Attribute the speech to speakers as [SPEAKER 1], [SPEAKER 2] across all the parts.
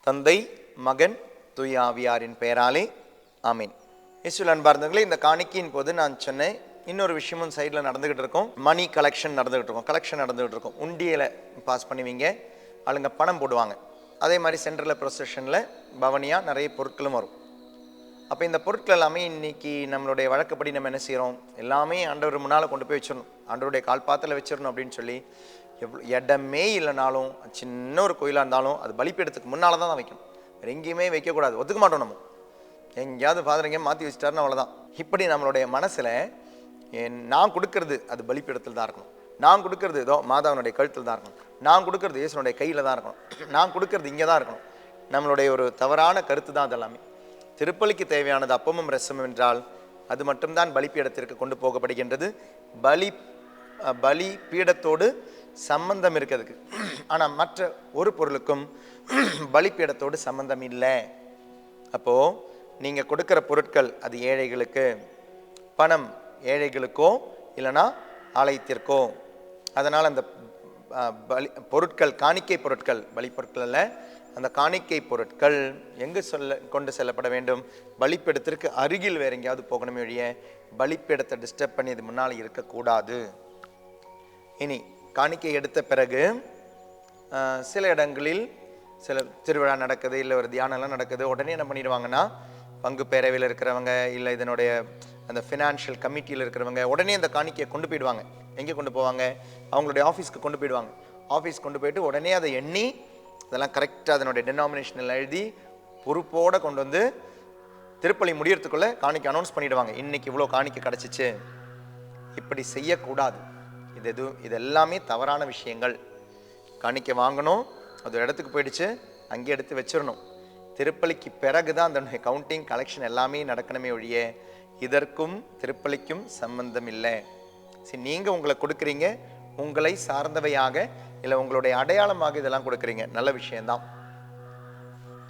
[SPEAKER 1] தந்தை, மகன், தூய ஆவியாரின் பெயராலே ஆமீன். இயேசுவில் அன்பார்ந்தவர்களே, இந்த காணிக்கையின் போது நான் சொன்னேன், இன்னொரு விஷயமும் சைடில் நடந்துகிட்டு இருக்கோம். மணி கலெக்ஷன் நடந்துகிட்டு இருக்கோம். உண்டியலை பாஸ் பண்ணுவீங்க, ஆளுங்க பணம் போடுவாங்க. அதே மாதிரி சென்ட்ரலில் ப்ரொசஷனில் பவனியாக நிறைய பொருட்களும் வரும். அப்போ இந்த பொருட்கள் எல்லாமே இன்றைக்கி நம்மளுடைய வழக்கப்படி நம்ம என்ன செய்கிறோம், எல்லாமே ஆண்டவர் முன்னால் கொண்டு போய் வச்சிடணும், ஆண்டவருடைய கால்பாத்தில் வச்சிடணும் அப்படின்னு சொல்லி எவ்வளோ இடமே இல்லைனாலும், சின்ன ஒரு கோயிலாக இருந்தாலும் அது பலிப்பீடத்துக்கு முன்னால் தான் வைக்கணும். வேறு எங்கேயுமே வைக்கக்கூடாது, ஒத்துக்க மாட்டோம். நம்ம எங்கேயாவது ஃபாதர் எங்கேயும் மாற்றி வச்சுட்டாருன்னு அவ்வளோதான். இப்படி நம்மளுடைய மனசில் நான் கொடுக்கறது அது பலிப்பீடத்தில் தான் இருக்கணும், நான் கொடுக்கறது ஏதோ மாதாவனுடைய கழுத்தில் தான் இருக்கணும், நான் கொடுக்கறது இயேசுனுடைய கையில் தான் இருக்கணும், நான் கொடுக்கறது இங்கே தான் இருக்கணும். நம்மளுடைய ஒரு தவறான கருத்து தான் அதெல்லாமே. திருப்பலிக்கு தேவையானது அப்பமும் ரசமும் என்றால் அது மட்டும்தான் பலிப்பீடத்திற்கு கொண்டு போகப்படுகின்றது. பலி பீடத்தோடு சம்பந்தம் இருக்கிறதுக்கு, ஆனால் மற்ற ஒரு பொருளுக்கும் பலிப்பீடத்தோடு சம்பந்தம் இல்லை. அப்போது நீங்கள் கொடுக்குற பொருட்கள் அது ஏழைகளுக்கு, பணம் ஏழைகளுக்கோ இல்லைனா ஆலயத்திற்கோ. அதனால் அந்த பொருட்கள், காணிக்கை பொருட்கள், பலி பொருட்கள் அல்ல, அந்த காணிக்கை பொருட்கள் எங்கு கொண்டு செல்லப்பட வேண்டும்? பலிப்பீடத்திற்கு அருகில் வேறு எங்கேயாவது போகணுமே ஒழிய பலிப்பீடத்தை டிஸ்டர்ப் பண்ணி இது முன்னால் இருக்கக்கூடாது. இனி காணிக்கை எடுத்த பிறகு சில இடங்களில் சில திருவிழா நடக்குது, இல்லை ஒரு தியானம்லாம் நடக்குது, உடனே என்ன பண்ணிடுவாங்கன்னா, பங்கு பேரவையில் இருக்கிறவங்க இல்லை இதனுடைய அந்த ஃபினான்ஷியல் கமிட்டியில் இருக்கிறவங்க உடனே அந்த காணிக்கையை கொண்டு போயிடுவாங்க. எங்கே கொண்டு போவாங்க? அவங்களுடைய ஆஃபீஸ்க்கு கொண்டு போயிடுவாங்க. ஆஃபீஸ் கொண்டு போயிட்டு உடனே அதை எண்ணி அதெல்லாம் கரெக்டாக அதனுடைய டெனாமினேஷனில் எழுதி பொறுப்போடு கொண்டு வந்து திருப்பலி முடியறதுக்குள்ளே காணிக்கை அனௌன்ஸ் பண்ணிவிடுவாங்க, இன்றைக்கி இவ்வளோ காணிக்கை கிடச்சிச்சு. இப்படி செய்யக்கூடாது. இது எல்லாமே தவறான விஷயங்கள். காணிக்கை வாங்கணும், அது இடத்துக்கு போயிடுச்சு, அங்கே எடுத்து வச்சிடணும். திருப்பலிக்கு பிறகு தான் அந்த கவுண்டிங் கலெக்ஷன் எல்லாமே நடக்கணுமே ஒழிய இதற்கும் திருப்பலிக்கும் சம்பந்தம் இல்லை. சரி, நீங்கள் உங்களை கொடுக்குறீங்க, உங்களை சார்ந்தவையாக இல்லை உங்களுடைய அடையாளமாக இதெல்லாம் கொடுக்குறீங்க, நல்ல விஷயம்தான்.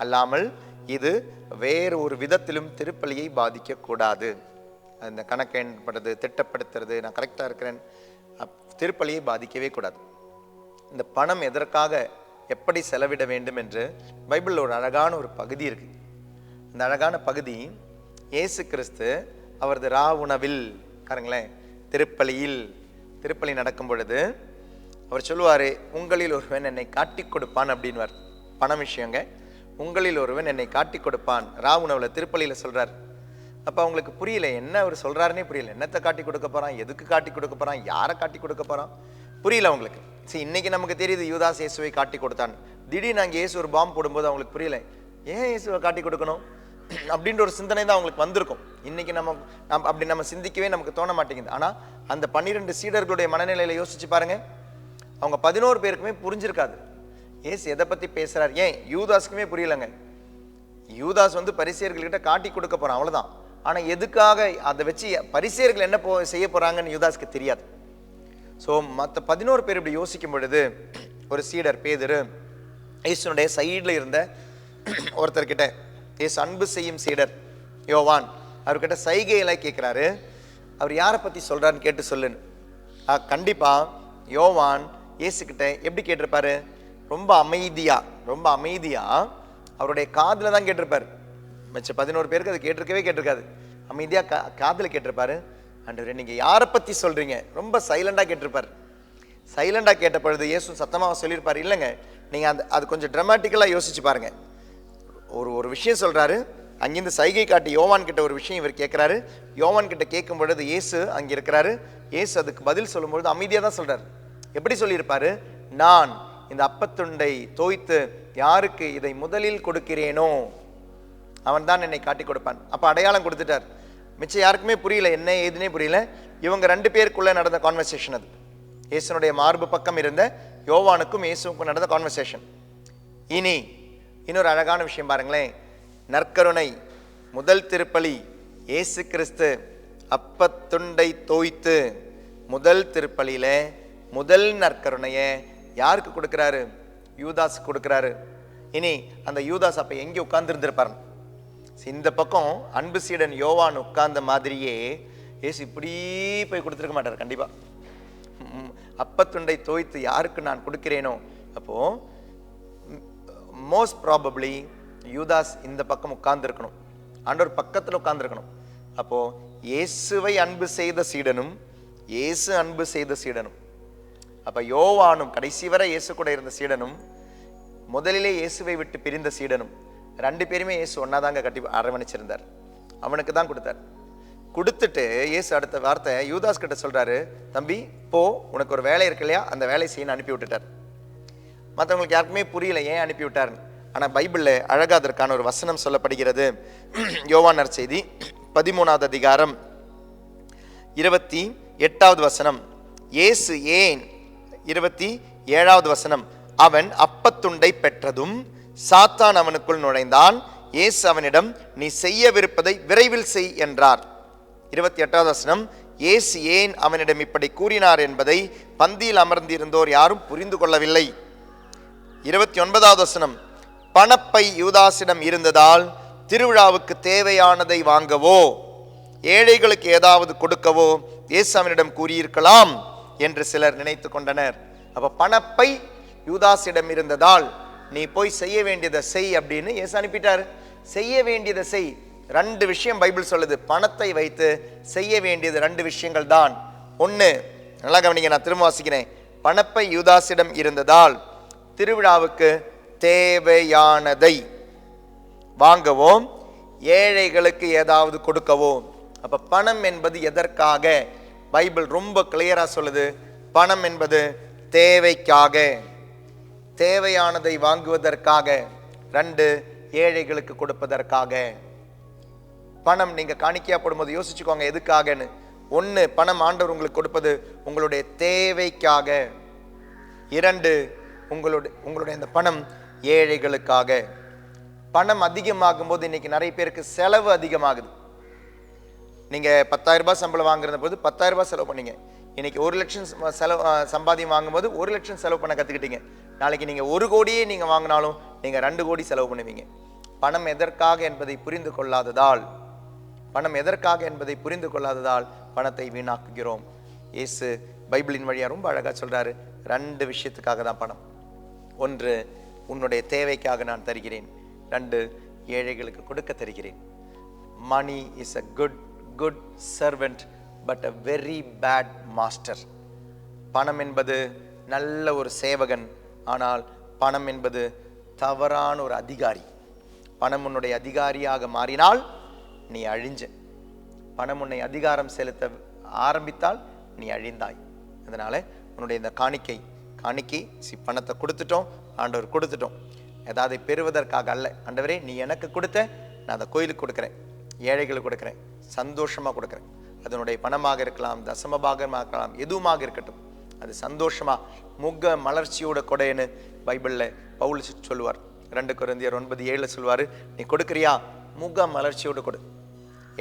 [SPEAKER 1] அல்லாமல் இது வேறு ஒரு விதத்திலும் திருப்பலியை பாதிக்கக்கூடாது. அந்த கணக்கென்படுறது, திட்டப்படுத்துறது, நான் கரெக்டாக இருக்கிறேன், திருப்பலியை பாதிக்கவே கூடாது. இந்த பணம் எதற்காக எப்படி செலவிட வேண்டும் என்று பைபிளில் ஒரு அழகான ஒரு பகுதி இருக்குது. அந்த அழகான பகுதி, இயேசு கிறிஸ்து அவரது உணவில் பாருங்களேன், திருப்பலி நடக்கும் பொழுது அவர் சொல்லுவார், உங்களில் ஒருவன் என்னை காட்டி கொடுப்பான் அப்படின்வார். பண விஷயங்க, உங்களில் ஒருவன் என்னை காட்டி கொடுப்பான் உணவில் திருப்பலியில் சொல்கிறார். அப்போ அவங்களுக்கு புரியல, என்ன அவர் சொல்கிறாருன்னே புரியல. என்னத்தை காட்டி கொடுக்க போகிறான், எதுக்கு காட்டி கொடுக்க போகிறான், யாரை காட்டி கொடுக்க போகிறான், புரியல அவங்களுக்கு. சரி, இன்னைக்கு நமக்கு தெரியுது யூதாஸ் இயேசுவை காட்டி கொடுத்தான். திடீர்னு நாங்கள் இயேசு ஒரு பாம்பு போடும்போது அவங்களுக்கு புரியல, ஏன் இயேசுவை காட்டி கொடுக்கணும் அப்படின்ற ஒரு சிந்தனை தான் அவங்களுக்கு வந்திருக்கும். இன்னைக்கு நம்ம சிந்திக்கவே நமக்கு தோண மாட்டேங்குது. ஆனால் அந்த 12 சீடர்களுடைய மனநிலையில யோசிச்சு பாருங்க, அவங்க 11 பேருக்குமே புரிஞ்சிருக்காது இயேசு எதை பற்றி பேசுகிறார். ஏன் யூதாஸுக்குமே புரியலைங்க. யூதாஸ் பரிசேயர்கள்கிட்ட காட்டி கொடுக்க போகிறான், அவ்வளோதான். ஆனால் எதுக்காக அதை வச்சு பரிசேயர்கள் என்ன செய்ய போகிறாங்கன்னு யூதாஸ்க்கு தெரியாது. ஸோ மற்ற 11 பேர் இப்படி யோசிக்கும் பொழுது ஒரு சீடர் பேதுரு இயேசுனுடைய சைடில் இருந்த ஒருத்தர்கிட்ட, இயேசு அன்பு செய்யும் சீடர் யோவான், அவர்கிட்ட சைகையெல்லாம் கேட்குறாரு. அவர் யாரை பற்றி சொல்கிறான்னு கேட்டு சொல்லுன்னு. கண்டிப்பாக யோவான் இயேசுக்கிட்ட எப்படி கேட்டிருப்பாரு? ரொம்ப அமைதியாக அவருடைய காதில் தான் கேட்டிருப்பார். மிச்ச 11 பேருக்கு அது கேட்டிருக்காது. அமைதியாக காதில் கேட்டிருப்பாரு. ஆண்டவரே, நீங்கள் யாரை பற்றி சொல்கிறீங்க? ரொம்ப சைலண்டாக கேட்டிருப்பார். சைலண்டாக கேட்ட பொழுது இயேசு சத்தமாக சொல்லியிருப்பார், இல்லைங்க நீங்கள் அது கொஞ்சம் ட்ராமாட்டிக்கலாக யோசிச்சு பாருங்கள். ஒரு விஷயம் சொல்கிறாரு, அங்கேருந்து சைகை காட்டி யோவான் கிட்ட ஒரு விஷயம் இவர் கேட்குறாரு. யோவான் கிட்ட கேட்கும் பொழுது இயேசு அங்கே இருக்கிறாரு. இயேசு அதுக்கு பதில் சொல்லும்பொழுது அமைதியாக தான் சொல்கிறார். எப்படி சொல்லியிருப்பாரு? நான் இந்த அப்பத்துண்டை தோய்த்து யாருக்கு இதை முதலில் கொடுக்கிறேனோ அவன் தான் என்னை காட்டி கொடுப்பான். அப்போ அடையாளம் கொடுத்துட்டார். மிச்சம் யாருக்குமே புரியல, என்ன ஏதுனே புரியல. இவங்க 2 பேருக்குள்ளே நடந்த கான்வர்சேஷன் அது. இயேசுனுடைய மார்பு பக்கம் இருந்த யோவானுக்கும் இயேசுக்கும் நடந்த கான்வர்சேஷன். இன்னொரு அழகான விஷயம் பாருங்களேன். நற்கருணை முதல் திருப்பலி, இயேசு கிறிஸ்து அப்பத்துண்டை தோய்த்து முதல் திருப்பலியில முதல் நற்கருணையை யாருக்கு கொடுக்குறாரு? யூதாஸ் கொடுக்குறாரு. அந்த யூதாஸ் அப்போ எங்கே உட்கார்ந்துருந்துருப்பார்? இந்த பக்கம் அன்பு சீடன் யோவான் உட்கார்ந்த மாதிரியே இயேசு இப்படி போய் கொடுத்துருக்க மாட்டார் கண்டிப்பாக. அப்பத்துண்டை தோய்த்து யாருக்கு நான் கொடுக்கிறேனோ, அப்போது மோஸ்ட் ப்ராபப்ளி யூதாஸ் இந்த பக்கம் உட்கார்ந்துருக்கணும், ஆண்டவர் பக்கத்தில் உட்கார்ந்துருக்கணும். அப்போ இயேசுவை அன்பு செய்த சீடனும் இயேசு அன்பு செய்த சீடனும், அப்ப யோவானும் கடைசி வரை இயேசு கூட இருந்த சீடனும் முதலிலே இயேசுவை விட்டு பிரிந்த சீடனும், ரெண்டு பேருமே இயேசு ஒன்னாதாங்க கட்டி அரவணைச்சிருந்தார். அவனுக்கு தான் கொடுத்தார். கொடுத்துட்டு இயேசு அடுத்த வார்த்தை யூதாஸ் கிட்ட சொல்றாரு, தம்பி போ, உனக்கு ஒரு வேலை இருக்கு இல்லையா, அந்த வேலை செய்யணும் அனுப்பி விட்டுட்டார். மற்றவங்களுக்கு யாருக்குமே புரியல ஏன் அனுப்பி விட்டார். ஆனா பைபிள்ல அழகா அதற்கான ஒரு வசனம் சொல்லப்படுகிறது. யோவான் நற்செய்தி 13வது அதிகாரம் 28வது வசனம். இயேசு ஏன் 27வது வசனம். அவன் அப்பத்துண்டை பெற்றதும் சாத்தான் அவனுக்குள் நுழைந்தான். இயேசு அவனிடம், நீ செய்யவிருப்பதை விரைவில் செய் என்றார். 28வது வசனம். இயேசு ஏன் அவனிடம் இப்படி கூறினார் என்பதை பந்தியில் அமர்ந்திருந்தோர் யாரும் புரிந்து கொள்ளவில்லை. 29வது வசனம். பணப்பை யூதாசிடம் இருந்ததால் திருவிழாவுக்கு தேவையானதை வாங்கவோ ஏழைகளுக்கு ஏதாவது கொடுக்கவோ இயேசு அவனிடம் கூறியிருக்கலாம் என்று சிலர் நினைத்து கொண்டனர். அப்ப பணப்பை யூதாசிடம் இருந்ததால் நீ போய் செய்ய வேண்டியதை செய் அப்படின்னு இயேசு அனுப்பிட்டார். செய்ய வேண்டியதை செய். ரெண்டு விஷயம் பைபிள் சொல்லுது. பணத்தை வைத்து செய்ய வேண்டியது ரெண்டு விஷயங்கள் தான். ஒன்று, நல்லா கவனிங்க, நான் திரும்ப வாசிக்கிறேன். பணப்பை யூதாசிடம் இருந்ததால் திருவிழாவுக்கு தேவையானதை வாங்கவும் ஏழைகளுக்கு ஏதாவது கொடுக்கவும். அப்ப பணம் என்பது எதற்காக? பைபிள் ரொம்ப கிளியரா சொல்லுது. பணம் என்பது தேவைக்காக, தேவையானதை வாங்குவதற்காக, ரெண்டு ஏழைகளுக்கு கொடுப்பதற்காக. பணம் நீங்க காணிக்கையா போடும்போது யோசிச்சுக்கோங்க எதுக்காகன்னு. ஒன்று, பணம் ஆண்டவர் உங்களுக்கு கொடுப்பது உங்களுடைய தேவைக்காக. இரண்டு, உங்களுடைய இந்த பணம் ஏழைகளுக்காக. பணம் அதிகமாகும் போது இன்னைக்கு நிறைய பேருக்கு செலவு அதிகமாகுது. நீங்க 10,000 ரூபாய் சம்பளம் வாங்குற போது 10,000 ரூபாய் செலவு பண்ணீங்க. இன்னைக்கு 1 லட்சம் செலவு சம்பாதியம் வாங்கும்போது 1 லட்சம் செலவு பண்ண கத்துக்கிட்டீங்க. நாளைக்கு நீங்க 1 கோடியே நீங்க வாங்கினாலும் நீங்க 2 கோடி செலவு பண்ணுவீங்க. பணம் எதற்காக என்பதை புரிந்து கொள்ளாததால் பணத்தை வீணாக்குகிறோம். இயேசு பைபிளின் வழியா ரொம்ப அழகா சொல்றாரு, 2 விஷயத்துக்காக தான் பணம். ஒன்று, உன்னுடைய தேவைக்காக நான் தருகிறேன். 2, ஏழைகளுக்கு கொடுக்க தருகிறேன். Money is a good servant but a very bad master. பணம் என்பது நல்ல ஒரு சேவகன், ஆனால் பணம் என்பது தவறான ஒரு அதிகாரி. பணம் உன்னுடைய அதிகாரியாக மாறினால் நீ அழிஞ்ச. பணம் உன்னை அதிகாரம் செலுத்த ஆரம்பித்தால் நீ அழிந்தாய். அதனால உன்னுடைய இந்த காணிக்கை பணத்தை கொடுத்துட்டோம், ஆண்டவர் கொடுத்துட்டோம். ஏதாவது பெறுவதற்காக அல்ல. ஆண்டவரே நீ எனக்கு கொடுத்த, நான் அந்த கோயிலுக்கு கொடுக்குறேன், ஏழைகளுக்கு கொடுக்குறேன், சந்தோஷமா கொடுக்குறேன். அதனுடைய பணமாக இருக்கலாம், தசமபாகமாக இருக்கலாம், எதுவுமாக இருக்கட்டும், அது சந்தோஷமா முக மலர்ச்சியோட கொடைன்னு பைபிள்ல பவுல் சொல்லுவார். 2 கொரிந்தியர் 9:7 சொல்வாரு, நீ கொடுக்குறியா முக மலர்ச்சியோடு கொடு.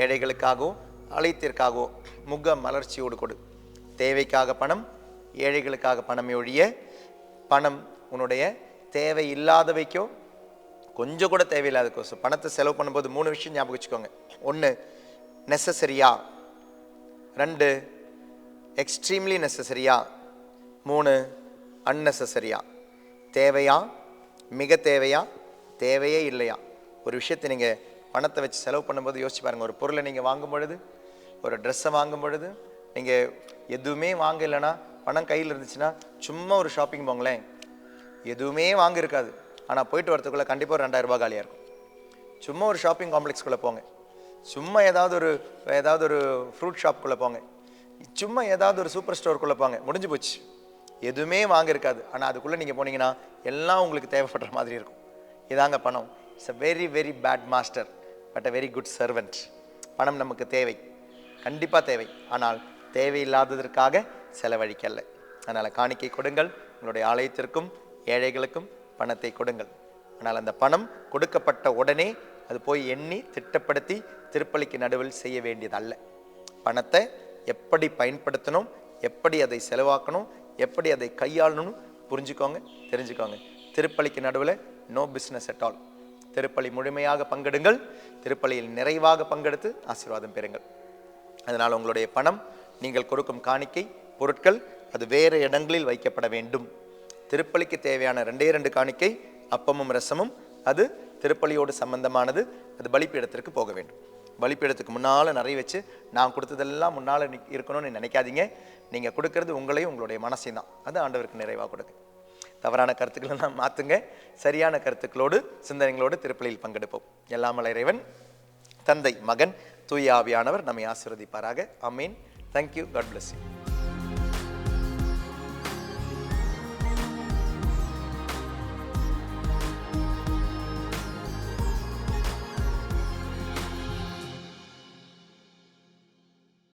[SPEAKER 1] ஏழைகளுக்காகவோ அழைத்திற்காகவோ முக மலர்ச்சியோடு கொடு. தேவைக்காக பணம், ஏழைகளுக்காக பணமே ஒழிய பணம் உன்னுடைய தேவை இல்லாதவைக்கோ கொஞ்சம் கூட தேவையில்லாதக்கோ. பணத்தை செலவு பண்ணும்போது 3 விஷயம் ஞாபகம் வச்சுக்கோங்க. 1, நெசசரியா. 2, எக்ஸ்ட்ரீம்லி நெசசரியா. 3, அன்னெசரியா. தேவையா, மிக தேவையா, தேவையே இல்லையா. ஒரு விஷயத்தை நீங்கள் பணத்தை வச்சு செலவு பண்ணும்போது யோசிச்சு பாருங்கள். ஒரு பொருளை நீங்கள் வாங்கும் பொழுது, ஒரு ட்ரெஸ்ஸை வாங்கும் பொழுது, நீங்கள் எதுவுமே வாங்கலைன்னா, பணம் கையில் இருந்துச்சுன்னா சும்மா ஒரு ஷாப்பிங் போங்களேன், எதுவுமே வாங்க இருக்காது. ஆனால் போயிட்டு வரதுக்குள்ளே கண்டிப்பாக ஒரு 2,000 ரூபாய் காலியாக இருக்கும். சும்மா ஒரு ஷாப்பிங் காம்ப்ளெக்ஸ்குள்ளே போங்க, சும்மா ஏதாவது ஒரு ஃப்ரூட் ஷாப்புக்குள்ளே போங்க, சும்மா ஏதாவது ஒரு சூப்பர் ஸ்டோருக்குள்ளே போங்க, முடிஞ்சு போச்சு. எதுவுமே வாங்க இருக்காது. ஆனால் அதுக்குள்ளே நீங்கள் போனீங்கன்னா எல்லாம் உங்களுக்கு தேவைப்படுற மாதிரி இருக்கும். இதாங்க பணம். It's a very very bad master but a very good servant. பணம் நமக்கு தேவை, கண்டிப்பாக தேவை, ஆனால் தேவையில்லாததற்காக செலவழிக்கல்ல. அதனால் காணிக்கை கொடுங்கள். உங்களுடைய ஆலயத்திற்கும் ஏழைகளுக்கும் பணத்தை கொடுங்கள். ஆனால் அந்த பணம் கொடுக்கப்பட்ட உடனே அது போய் எண்ணி திட்டப்படுத்தி திருப்பலிக்கு நடுவில் செய்ய வேண்டியதல்ல. பணத்தை எப்படி பயன்படுத்தணும், எப்படி அதை செலவாக்கணும், எப்படி அதை கையாளணும் புரிஞ்சுக்கோங்க, தெரிஞ்சுக்கோங்க. திருப்பலிக்கு நடுவில் நோ பிஸ்னஸ் அட் ஆல். திருப்பலி முழுமையாக பங்கெடுங்கள். திருப்பலியில் நிறைவாக பங்கெடுத்து ஆசீர்வாதம் பெறுங்கள். அதனால் உங்களுடைய பணம், நீங்கள் கொடுக்கும் காணிக்கை பொருட்கள் அது வேறு இடங்களில் வைக்கப்பட வேண்டும். திருப்பலிக்கு தேவையான 2 காணிக்கை அப்பமும் ரசமும் அது திருப்பலியோடு சம்பந்தமானது. அது பலிப்பீடத்திற்கு போக வேண்டும். பலிப்பீடத்துக்கு முன்னால் நிறைய வச்சு நான் கொடுத்ததெல்லாம் முன்னால் இருக்கணும்னு நினைக்காதீங்க. நீங்கள் கொடுக்கறது உங்களையும் உங்களுடைய மனசையும் தான். அது ஆண்டவருக்கு நிறைவாக கொடுங்க. தவறான கருத்துக்களெல்லாம் மாற்றுங்க. சரியான கருத்துக்களோடு சிந்தனைகளோடு திருப்பலியில் பங்கெடுப்போம். எல்லாம் வல்ல இறைவன் தந்தை, மகன், தூய ஆவியானவர் நம்மை ஆசீர்வதிப்பாராக. ஆமீன். தேங்க்யூ. God bless you.